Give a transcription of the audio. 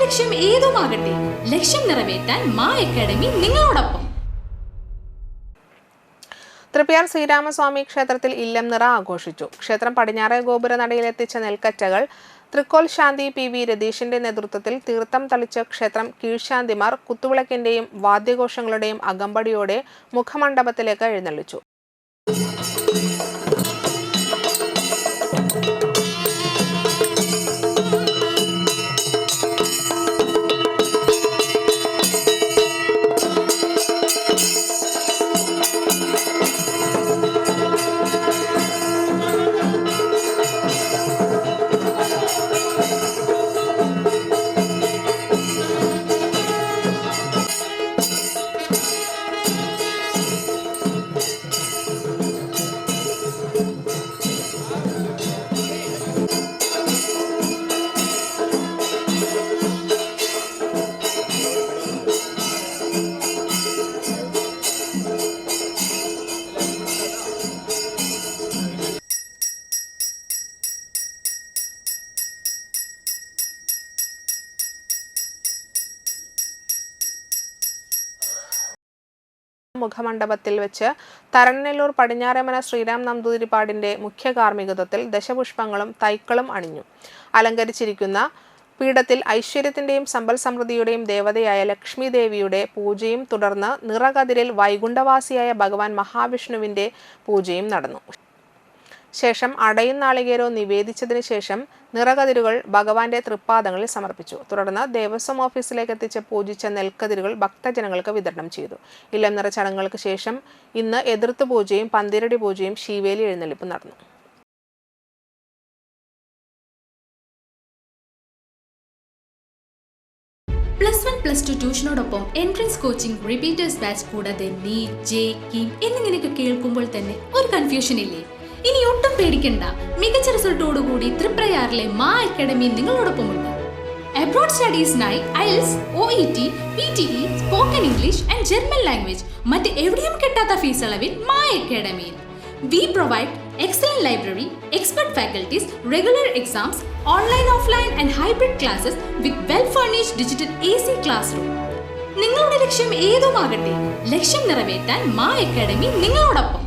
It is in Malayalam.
ലക്ഷ്യം ഏതുമാകട്ടെ, ലക്ഷ്യം നിറവേറ്റാൻ മാ അക്കാഡമി നിങ്ങളോടൊപ്പം. തൃപ്പയാർ ശ്രീരാമസ്വാമി ക്ഷേത്രത്തിൽ ഇല്ലം നിറ ആഘോഷിച്ചു. ക്ഷേത്രം പടിഞ്ഞാറേ ഗോപുര നടയിലെത്തിച്ച നെൽക്കറ്റകൾ തൃക്കോൽ ശാന്തി PV രതീഷിന്റെ നേതൃത്വത്തിൽ തീർത്ഥം തളിച്ച് ക്ഷേത്രം കീഴ്ശാന്തിമാർ കുത്തുവിളക്കിന്റെയും വാദ്യഘോഷങ്ങളുടെയും അകമ്പടിയോടെ മുഖമണ്ഡപത്തിലേക്ക് എഴുന്നള്ളിച്ചു. മുഖമണ്ഡപത്തിൽ വെച്ച് തരനെല്ലൂർ പടിഞ്ഞാറേമന ശ്രീരാം നമ്പൂതിരിപ്പാടിന്റെ മുഖ്യ കാർമ്മികത്വത്തിൽ ദശപുഷ്പങ്ങളും തൈക്കളും അണിഞ്ഞു. അലങ്കരിച്ചിരിക്കുന്ന പീഠത്തിൽ ഐശ്വര്യത്തിന്റെയും സമ്പൽ സമൃദ്ധിയുടെയും ദേവതയായ ലക്ഷ്മി ദേവിയുടെ പൂജയും തുടർന്ന് നിറകതിരിൽ വൈകുണ്ഠവാസിയായ ഭഗവാൻ മഹാവിഷ്ണുവിന്റെ പൂജയും നടന്നു. ശേഷം അടയും നാളികേരവും നിവേദിച്ചതിന് ശേഷം നിറകതിരുകൾ ഭഗവാന്റെ തൃപ്പാദങ്ങളിൽ സമർപ്പിച്ചു. തുടർന്ന് ദേവസ്വം ഓഫീസിലേക്ക് എത്തിച്ച് പൂജിച്ച നെൽക്കതിരുകൾ ഭക്തജനങ്ങൾക്ക് വിതരണം ചെയ്തു. ഇല്ലം നിറ ചടങ്ങുകൾക്ക് ശേഷം ഇന്ന് എതിർത്ത് പൂജയും പന്തിരടി പൂജയും ശീവേലി എഴുന്നള്ളിപ്പ് നടന്നു. +1, +2 ട്യൂഷനോടൊപ്പം എൻട്രൻസ് കോച്ചിംഗ്, റിപ്പീറ്റേഴ്സ് ബാച്ച് കൂടാതെ നീറ്റ്, JEE എന്നിങ്ങനെയൊക്കെ കേൾക്കുമ്പോൾ തന്നെ ഒരു കൺഫ്യൂഷൻ ഇല്ലേ? ഇനി ഒട്ടും പേടിക്കണ്ട. മികച്ച റിസൾട്ടോടുകൂടി തൃപ്രയാറിലെ മാ അക്കാഡമി നിങ്ങളോടൊപ്പമുണ്ട്. അബ്രോഡ് സ്റ്റഡീസിനായി IELTS, OET, PTE, spoken English and German language മറ്റ് എവിടെയും കിട്ടാത്ത ഫീസ് അളവിൽ മാ അക്കാഡമിയിൽ. We provide excellent library, expert faculties, regular exams, online, offline and hybrid classes with well-furnished digital AC classroom. നിങ്ങളുടെ ലക്ഷ്യം ഏതുമാകട്ടെ, ലക്ഷ്യം നിറവേറ്റാൻ മാ അക്കാഡമി നിങ്ങളോടൊപ്പം.